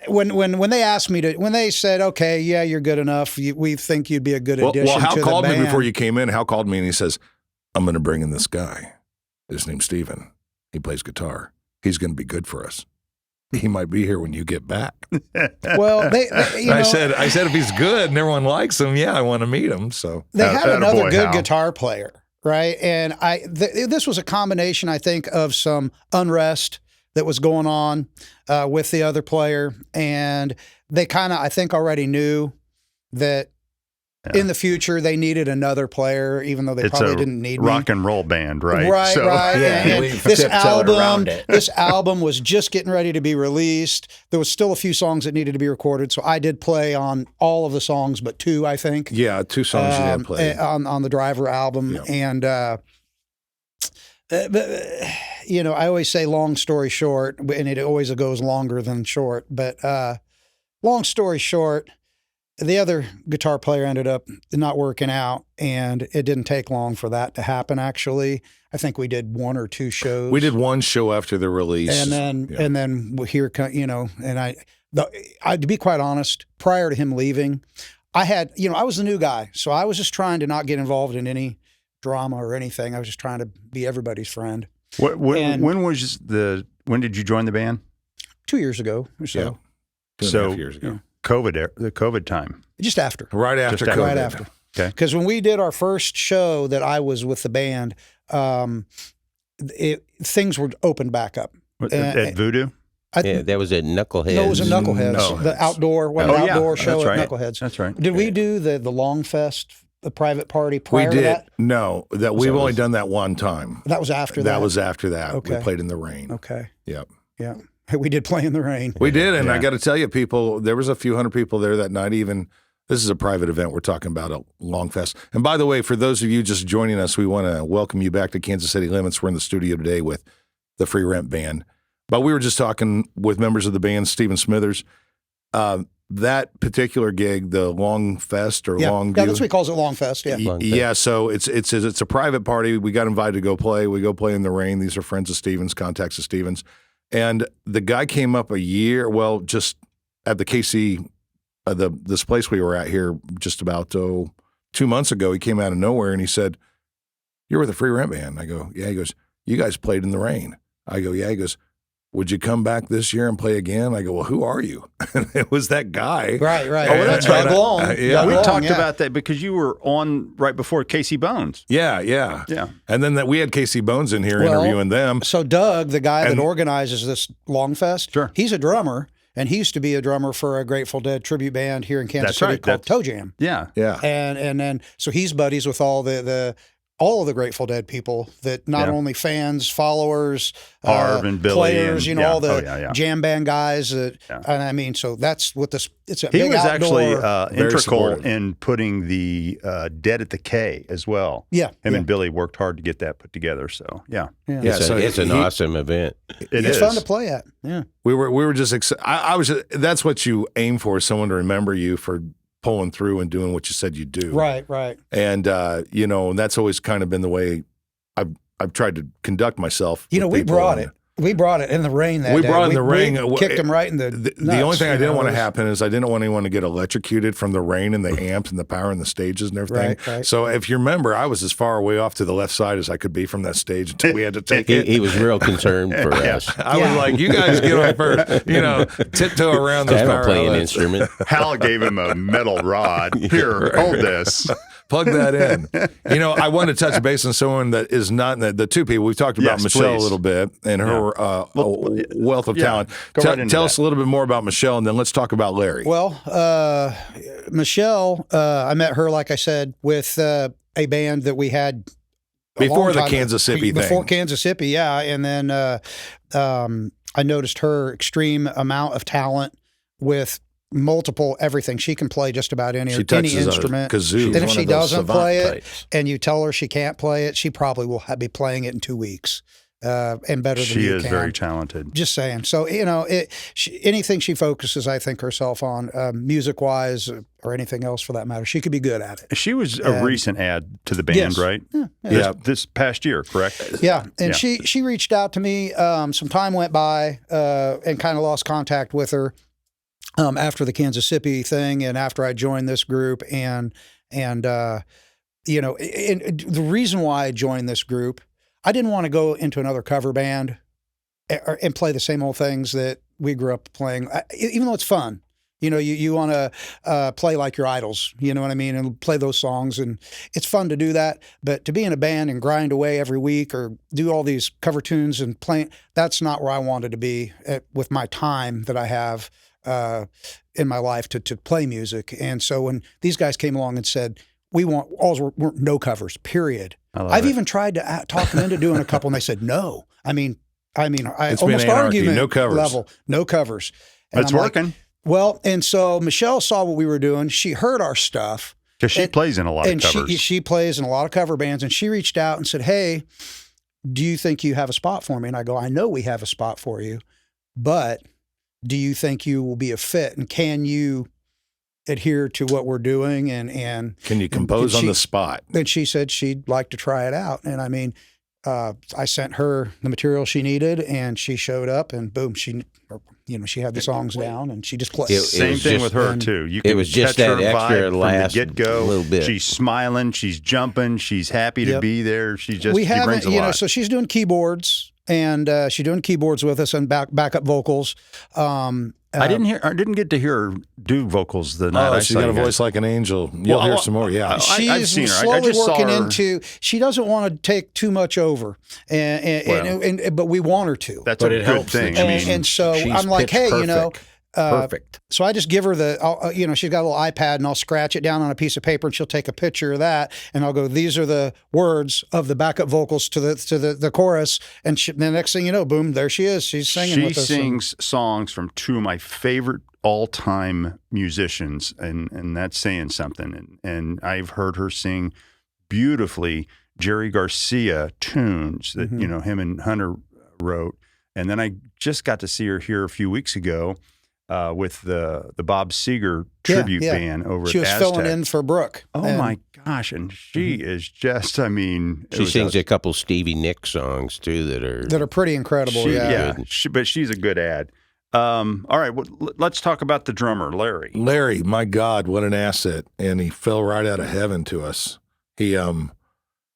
when they asked me when they said, okay, yeah, you're good enough, we think you'd be a good addition Well, Hal to the called band. me before you came in. Hal called me and he says, I'm going to bring in this guy. His name's Steven. He plays guitar. He's going to be good for us. He might be here when you get back. Well, they you know, I said, if he's good and everyone likes him, yeah, I want to meet him. So they had Attaboy, another good Hal. guitar player, right? And this was a combination, I think, of some unrest that was going on with the other player, and they kind of, I think, already knew that in the future they needed another player, even though they It's probably a didn't need rock me. and roll band, right? Right, right. Yeah, And we've this tiptoed around album, it. this album was just getting ready to be released. There was still a few songs that needed to be recorded, so I did play on all of the songs, but 2, I think. yeah, 2 songs you did play. on the Driver album, Yeah. and you know, I always say long story short, and it always goes longer than short. But long story short, the other guitar player ended up not working out, and it didn't take long for that to happen. Actually, I think we did 1 or 2 shows. We did 1 show after the release. and then Yeah. and then here, you know, and I to be quite honest, prior to him leaving, I had, you know, I was the new guy, so I was just trying to not get involved in any drama or anything. I was just trying to be everybody's friend. And- When did you join the band? 2 years ago or so, Yeah. 2.5 So- years ago. The COVID time. just after. Right after Just COVID. Right after. Okay. Because when we did our first show that I was with the band, things were opened back up. At Voodoo? Yeah, that was at Knuckleheads. No, it was a Knuckleheads, Knuckleheads. the outdoor yeah, outdoor show that's at right. Knuckleheads. That's right. Did we do the Long Fest, the private party We prior to did. that? No, that we've only done that one time. That was after that. That was after that. Okay. We played in the rain. Okay. Yep. Yeah. We did play in the rain. We did, and I Yeah. got to tell you, people, there was a few hundred people there that night. Even this is a private event. We're talking about a long fest. And by the way, for those of you just joining us, we want to welcome you back to Kansas City Limits. We're in the studio today with the Free Rent Band. But we were just talking with members of the band, Steven Smithers. that particular gig, the Long Fest or Yeah, Long yeah, that's what he calls it, Long Fest. Yeah, Long Fest. Yeah, so it's a private party. We got invited to go play. We go play in the rain. These are friends of Stevens, contacts of Stevens, and the guy came up just at the KC, this place we were at here just about 2 months ago. He came out of nowhere and he said, "You're with the Free Rent Band." I go, "Yeah." He goes, "You guys played in the rain." I go, "Yeah." He goes, "Would you come back this year and play again?" I go, "Well, who are you?" And it was that guy. right. Oh, well, that's Doug right. Long. Yeah. Doug We Long, talked yeah. about that because you were on right before Casey Bones. Yeah. Yeah. And then we had Casey Bones in here Well, interviewing them. So Doug, the guy And- that organizes this Long Fest, Sure. he's a drummer, and he used to be a drummer for a Grateful Dead tribute band here in Kansas That's City right. called That's- Toe Jam. Yeah. Yeah. And then so he's buddies with all all of the Grateful Dead people that not Yeah. only fans, followers, Harv and Billy players, and- all the oh, yeah. jam band guys. And I mean, so that's what this. It's a He big was actually outdoor- Very integral supportive. in putting the Dead at the K as well. Yeah, Him yeah. and Billy worked hard to get that put together. So, yeah. Yeah. Yeah, so It's an he- awesome event. It's fun to play at. Yeah. We were just excited. I was. That's what you aim for: someone to remember you for pulling through and doing what you said you do. Right. And and that's always kind of been the way I've tried to conduct myself. You know, with we people. brought it. We brought it in the rain that We day. brought it in the rain. We kicked him right in the The nuts, only thing I you didn't know, want to it was- happen is I didn't want anyone to get electrocuted from the rain and the amps and the power and the stages and everything. Right. So if you remember, I was as far away off to the left side as I could be from that stage until we had to take He, it. he was real concerned for us. I was like, "You guys get on first, tiptoe around those I power don't play an outlets. instrument. Hal gave him a metal rod. Here, hold this. Plug that in." I want to touch base on someone that is not the two people. We've talked about Yes, Michelle please. a little bit and her wealth of yeah, talent. go right into Tell that. us a little bit more about Michelle, and then let's talk about Larry. Well, Michelle, I met her, like I said, with a band that we had a Before long the time- Kansas City Before thing. Kansas City, yeah. And then I noticed her extreme amount of talent with multiple everything. She can play just about any She touches a instrument. kazoo. And if One she of those doesn't savant play it, types. and you tell her she can't play it, she probably will be playing it in 2 weeks, and better than She you is can. very talented. Just saying. So anything she focuses, I think herself on, music wise or anything else for that matter, she could be good at it. She was a recent add to the band, Yes. right? Yeah. This past year, correct? Yeah, and Yeah. she reached out to me. Some time went by, and kind of lost contact with her after the Kansas City thing, and after I joined this group, and the reason why I joined this group, I didn't want to go into another cover band and play the same old things that we grew up playing, even though it's fun. You want to play like your idols, you know what I mean, and play those songs, and it's fun to do that. But to be in a band and grind away every week or do all these cover tunes and playing, that's not where I wanted to be with my time that I have in my life to play music. And so when these guys came along and said, we want no covers, period. I've even tried to talk them into doing a couple, and they said no. I mean, It's been almost anarchy, argument no covers. level, no covers. And It's I'm like, working well, and so Michelle saw what we were doing. She heard our stuff. because she and- plays in a lot of And covers. she plays in a lot of cover bands, and she reached out and said, "Hey, do you think you have a spot for me?" And I go, "I know we have a spot for you, but do you think you will be a fit? And can you adhere to what we're doing?" And Can you compose on she- the spot? then she said she'd like to try it out. And I mean, I sent her the material she needed, and she showed up, and boom, she had the songs down, and she just played. It Same was thing just- with her and too. You it can was just catch her that extra vibe from last the get-go. little bit. She's smiling, she's jumping, she's happy to Yep. be there. She we she haven't, brings a lot. so she's doing keyboards, and she's doing keyboards with us and backup vocals. I didn't get to hear her do vocals the night I She's saw got a you guys. voice like an angel. You'll hear some more. Yeah. I've She's seen her. I slowly just saw working her. into. She doesn't want to take too much over, and but we want her to. That's But a it good helps thing. that I mean, and so She's I'm like, pitch hey, perfect. So I just give her she's got a little iPad, and I'll scratch it down on a piece of paper, and she'll take a picture of that, and I'll go, these are the words of the backup vocals to the chorus, and the next thing you know, boom, there she is. She's singing she with us. sings songs from two of my favorite all-time musicians, and that's saying something. And I've heard her sing beautifully Jerry Garcia tunes that him and Hunter wrote. And then I just got to see her here a few weeks ago with the Bob Seger tribute band over she at was Aztec. filling in for Brooke. Oh And my gosh! And she is just, I mean, She sings a couple Stevie Nicks songs too that are pretty incredible. but she's a good ad. All right, well, let's talk about the drummer, Larry. Larry, my God, what an asset! And he fell right out of heaven to us. He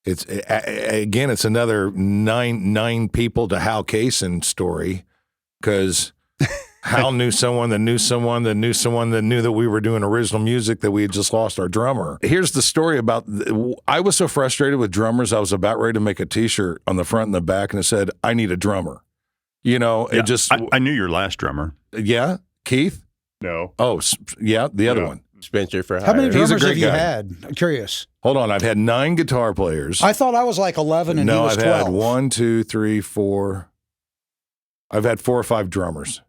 it's another nine people to Hal Kaysen story, because Hal knew someone that knew someone that knew someone that knew that we were doing original music, that we had just lost our drummer. Here's the story about, I was so frustrated with drummers, I was about ready to make a T-shirt on the front and the back, and it said, "I need a drummer." You know, Yeah, it just, I knew your last drummer. yeah, Keith? No. Oh, yeah, the other one. Spencer for How many hire. He's a drummers great have you guy. had? I'm curious. Hold on, I've had 9 guitar players. I thought I was like 11 and he No, was I've 12. had 1, 2, 3, 4. I've had 4 or 5 drummers.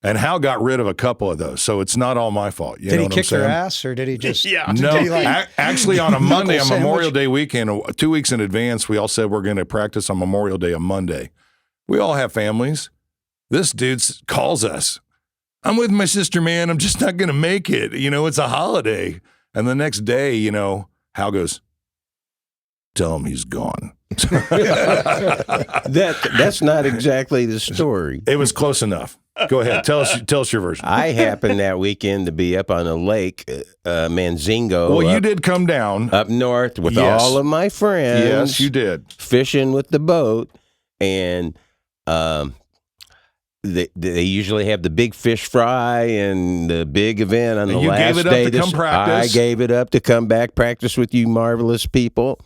And Hal got rid of a couple of those, so it's not all my fault. You Did know he what kick I'm their saying? ass, or did he just? Yeah. No, Did he, like, actually on a Monday, on knuckle Memorial sandwich? Day weekend, 2 weeks in advance, we all said we're going to practice on Memorial Day, a Monday. We all have families. This dude calls us. "I'm with my sister, man. I'm just not going to make it. You know, it's a holiday." And the next day, you know, Hal goes, "Tell him he's gone." That's not exactly the story. It was close enough. Go ahead. Tell us your version. I happened that weekend to be up on a lake, Manzingo. Well, you up, did come down. up north with Yes. all of my friends. Yes, you did. Fishing with the boat, and they usually have the big fish fry and the big event on And the you last gave it up day. to come practice. I gave it up to come back practice with you marvelous people.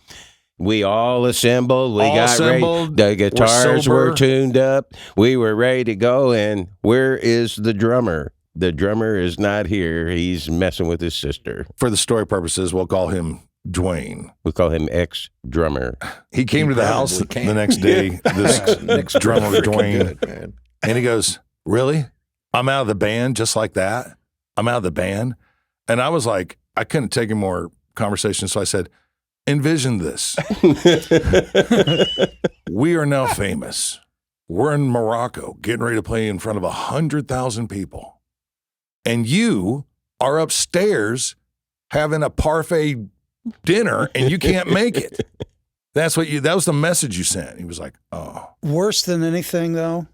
We all assembled. We All got assembled. ready. The guitars sober. were tuned up. We were ready to go. And where is the drummer? The drummer is not here. He's messing with his sister. For the story purposes, we'll call him Dwayne. We call him ex-drummer. He came to the house probably can. the next day, this Nick's drummer freaking Dwayne, good, man. and he goes, "Really? I'm out of the band just like that? I'm out of the band?" And I was like, I couldn't take any more conversation, so I said, "Envision this. We are now famous. We're in Morocco, getting ready to play in front of 100,000 people. And you are upstairs having a parfait dinner and you can't make it." That was the message you sent. He was like, "Oh." Worse than anything, though,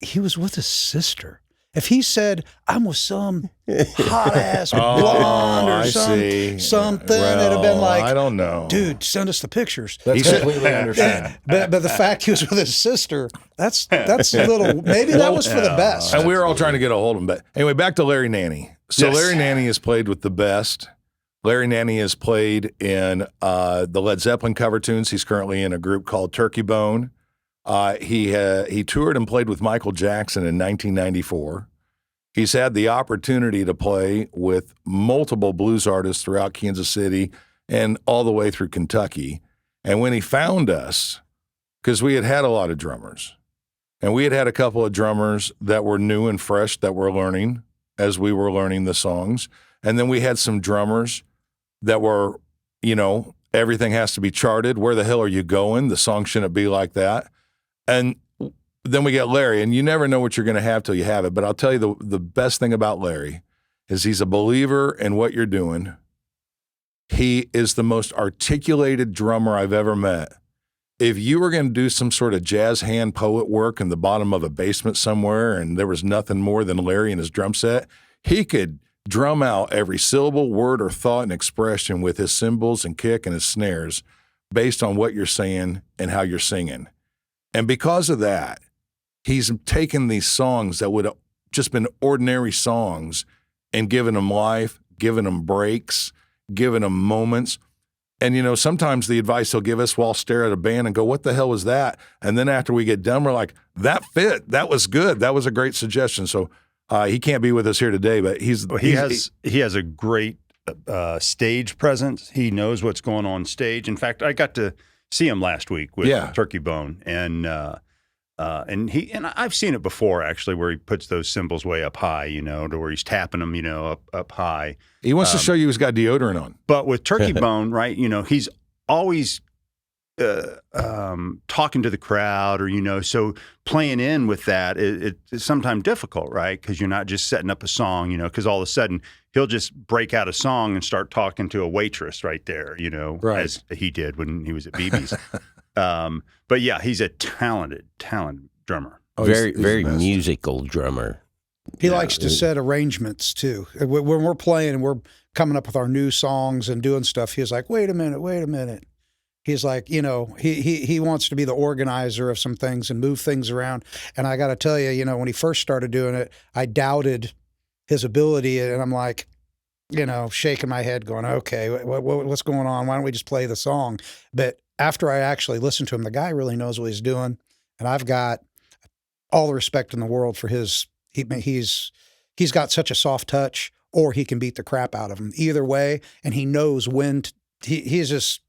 he was with his sister. If he said, "I'm with some hot ass blonde," or I see. something, it'd have been like, I don't know. "Dude, send us the pictures." That's He said- completely understand. But the fact he was with his sister, that's a little. Maybe that was for the best. And we were all trying to get a hold of him. But anyway, back to Larry Nanny. So Yes. Larry Nanny has played with the best. Larry Nanny has played in the Led Zeppelin cover tunes. He's currently in a group called Turkey Bone. He toured and played with Michael Jackson in 1994. He's had the opportunity to play with multiple blues artists throughout Kansas City and all the way through Kentucky. And when he found us, because we had a lot of drummers, and we had a couple of drummers that were new and fresh that were learning as we were learning the songs. And then we had some drummers that were, you know, everything has to be charted. Where the hell are you going? The song shouldn't be like that. And then we get Larry, and you never know what you're going to have till you have it. But I'll tell you the best thing about Larry is he's a believer in what you're doing. He is the most articulated drummer I've ever met. If you were going to do some sort of jazz hand poet work in the bottom of a basement somewhere and there was nothing more than Larry and his drum set, he could drum out every syllable, word, or thought and expression with his cymbals and kick and his snares based on what you're saying and how you're singing. And because of that, he's taken these songs that would have just been ordinary songs and given them life, given them breaks, given them moments. And, you know, sometimes the advice he'll give us, we'll stare at a band and go, "What the hell was that?" And then after we get done, we're like, "That fit. That was good. That was a great suggestion." So he can't be with us here today, but he has a great stage presence. He knows what's going on stage. In fact, I got to see him last week with Turkey Bone, and I've seen it before actually, where he puts those cymbals way up high, you know, to where he's tapping them, you know, up high. He wants to show you he's got deodorant on. But with Turkey Bone, right, you know, he's always talking to the crowd, or so playing in with that, it's sometimes difficult, right? Because you're not just setting up a song, because all of a sudden he'll just break out a song and start talking to a waitress right there, Right. as he did when he was at BB's. But yeah, he's a talented drummer. Oh, very, he's the very best. musical drummer. He likes to set arrangements too. When we're playing and we're coming up with our new songs and doing stuff, he's like, wait a minute. He's like, he wants to be the organizer of some things and move things around. And I got to tell you, when he first started doing it, I doubted his ability. And I'm like, shaking my head going, okay, what's going on? Why don't we just play the song? But after I actually listened to him, the guy really knows what he's doing. And I've got all the respect in the world for he's got such a soft touch, or he can beat the crap out of him either way. And he knows when he's just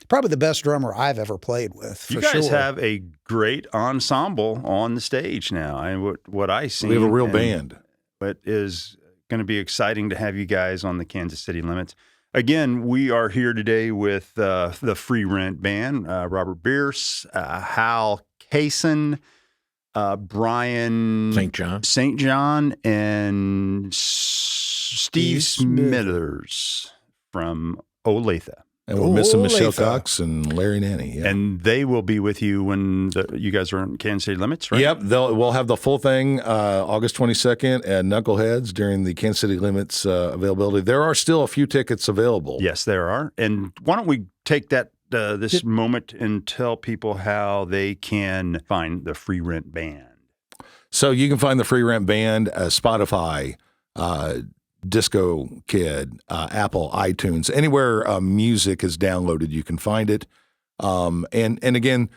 probably the best drummer I've ever played with. For You guys sure. have a great ensemble on the stage now. And what I see, We have a real band. It is going to be exciting to have you guys on the Kansas City Limits. Again, we are here today with the Free Rent Band, Robert Bierce, Hal Kaysen, Brian St. John. and Steve Smithers from Olathe. And we're missing Michelle Olathe. Cox and Larry Nanny. Yeah. And they will be with you when you guys are on Kansas City Limits, right? Yep, we'll have the full thing August 22nd at Knuckleheads during the Kansas City Limits availability. There are still a few tickets available. Yes, there are. And why don't we take that this moment and tell people how they can find the Free Rent Band? So you can find the Free Rent Band, Spotify, Disco Kid, Apple, iTunes, anywhere music is downloaded, you can find it. And again,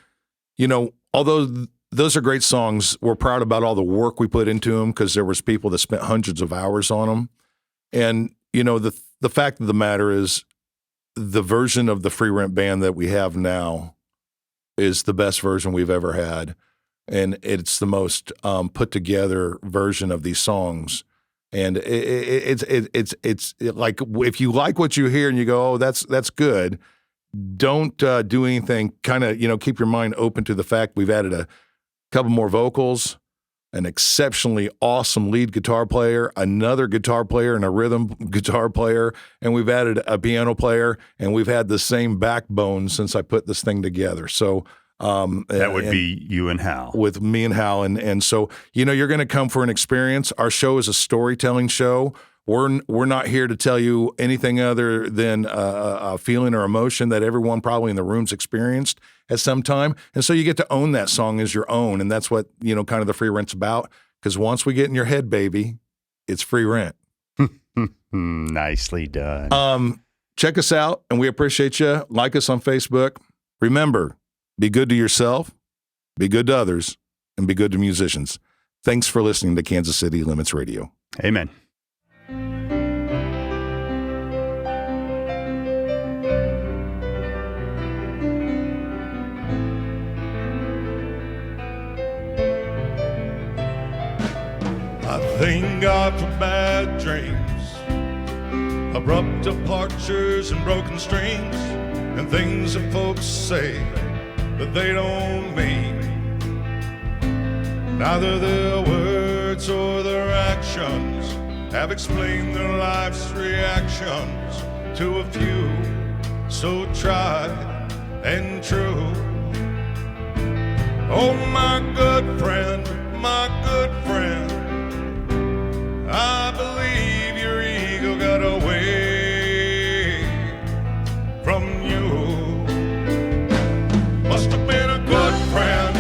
although those are great songs, we're proud about all the work we put into them, because there was people that spent hundreds of hours on them. And the fact of the matter is, the version of the Free Rent Band that we have now is the best version we've ever had, and it's the most put together version of these songs. And it's like, if you like what you hear and you go, oh, that's good, don't do anything. Kind of, keep your mind open to the fact we've added a couple more vocals, an exceptionally awesome lead guitar player, another guitar player and a rhythm guitar player, and we've added a piano player, and we've had the same backbone since I put this thing together. So That would be you and Hal. With me and Hal. And so, you're going to come for an experience. Our show is a storytelling show. We're not here to tell you anything other than a feeling or emotion that everyone probably in the room's experienced at some time. And so you get to own that song as your own. And that's what, kind of the Free Rent's about. Because once we get in your head, baby, it's free rent. Nicely done. Check us out, and we appreciate you. Like us on Facebook. Remember, be good to yourself, be good to others, and be good to musicians. Thanks for listening to Kansas City Limits Radio. Amen. I thank God for bad dreams, abrupt departures and broken strings, and things that folks say that they don't mean. Neither their words or their actions have explained their life's reactions to a few so tried and true. Oh, my good friend, I believe your ego got away from you. Must have been a good friend,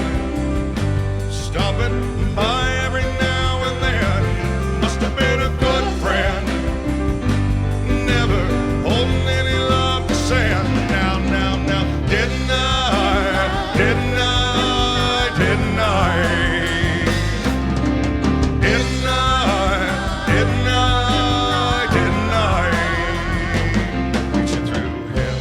stopping by every now and then. Must have been a good friend, never holding any love to send. Now, didn't I? Didn't I? Didn't I? Reaching through hell.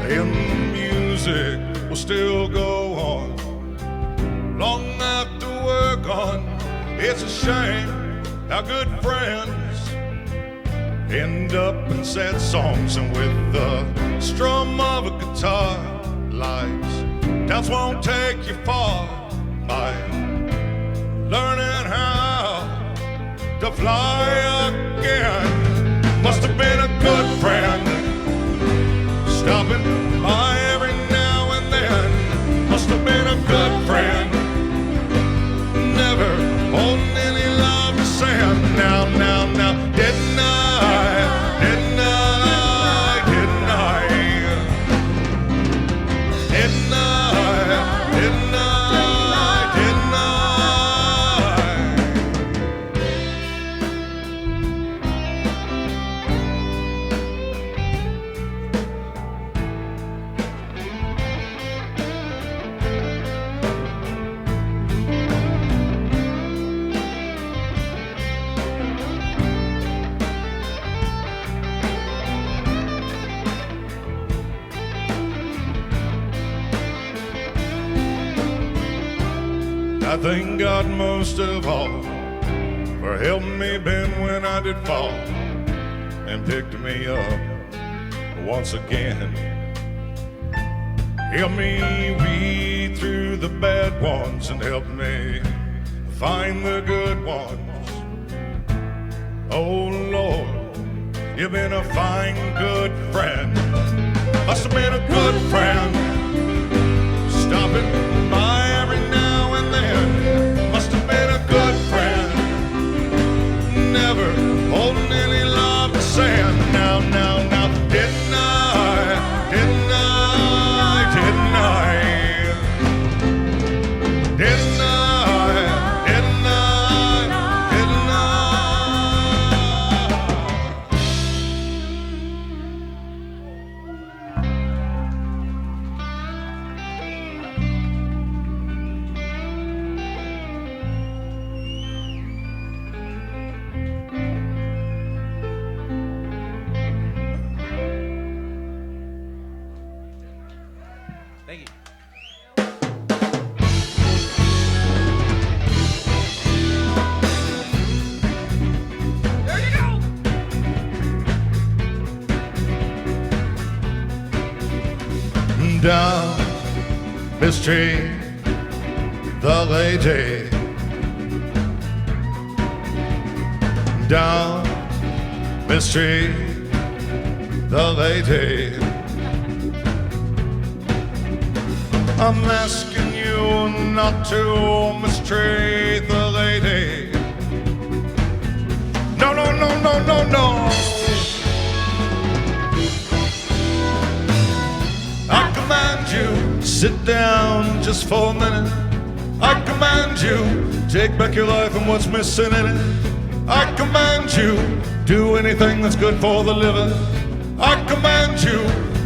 And the music will still go on long after It's a shame how good friends end up in sad songs, and with the strum of a guitar, life's doubts won't take you far by learning how to fly again. Must have been a good friend stopping by every now and then. Must have been a good friend, never holding any love to send. Now, didn't I? I thank God most of all for helping me bend when I did fall and picked me up once again. Help me weed through the bad ones and help me find the good ones. Oh Lord, you've been a fine, good friend. Must have been a good friend, stopping by every now and then. Must have been a good friend, never holding any love to send. Now, didn't I? Thank you. There you go. Down the street, the lady. Down the street, the lady. I'm asking you not to mistreat the lady. No. I command you, sit down just for a minute. I command you, take back your life and what's missing in it. I command you, do anything that's good for the living. I command you,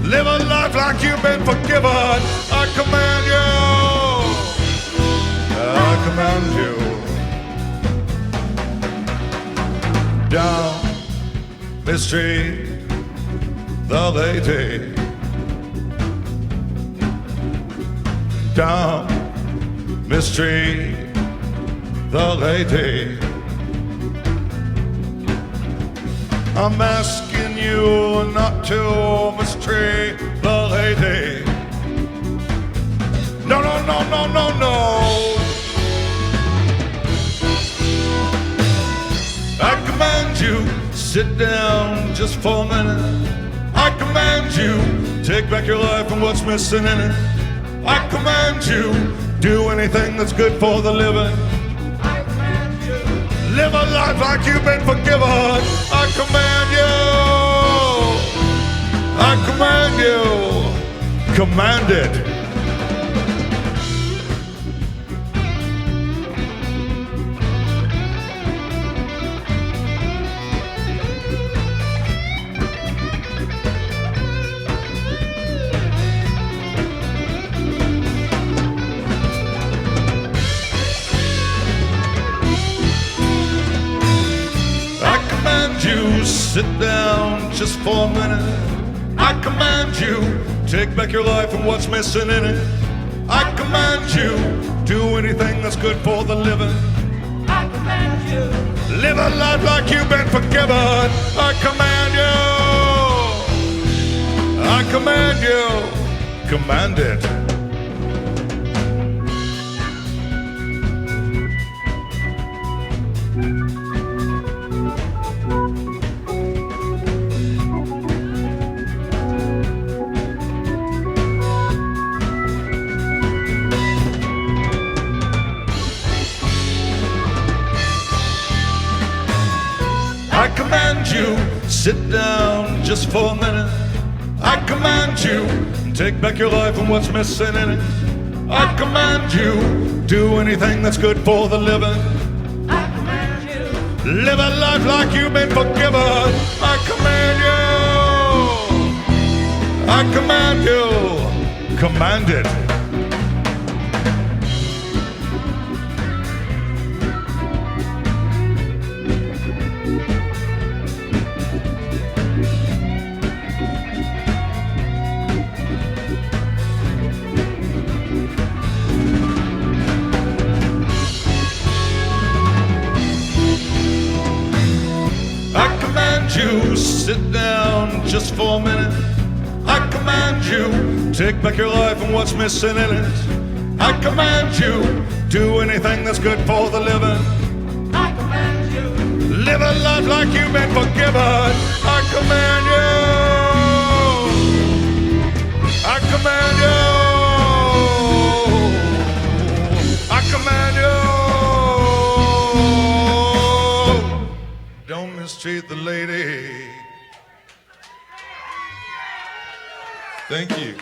live a life like you've been forgiven. I command you. I command you. Down the street, the lady. Down the street, the lady. I'm asking you not to mistreat the lady. No. I command you, sit down just for a minute. I command you, take back your life and what's missing in it. I command you, do anything that's good for the living. I command you, live a life like you've been forgiven. I command you. I command you. Command it. You sit down just for a minute. I command you, take back your life and what's missing in it. I command you, do anything that's good for the living. I command Live a life like you've been forgiven. I command you. I command you. Command it. I command you, sit down just for a minute. I command you, take back your life and what's missing in it. I command you, do anything that's good for the living. I command you, live a life like you've been forgiven. I command you, I command you, command it. You sit down just for a minute. I command you, take back your life and what's missing in it. I command you, do anything that's good for the living. I command you, live a life like you've been forgiven. I command you, I command you, I command you. Don't mistreat the lady. Thank you.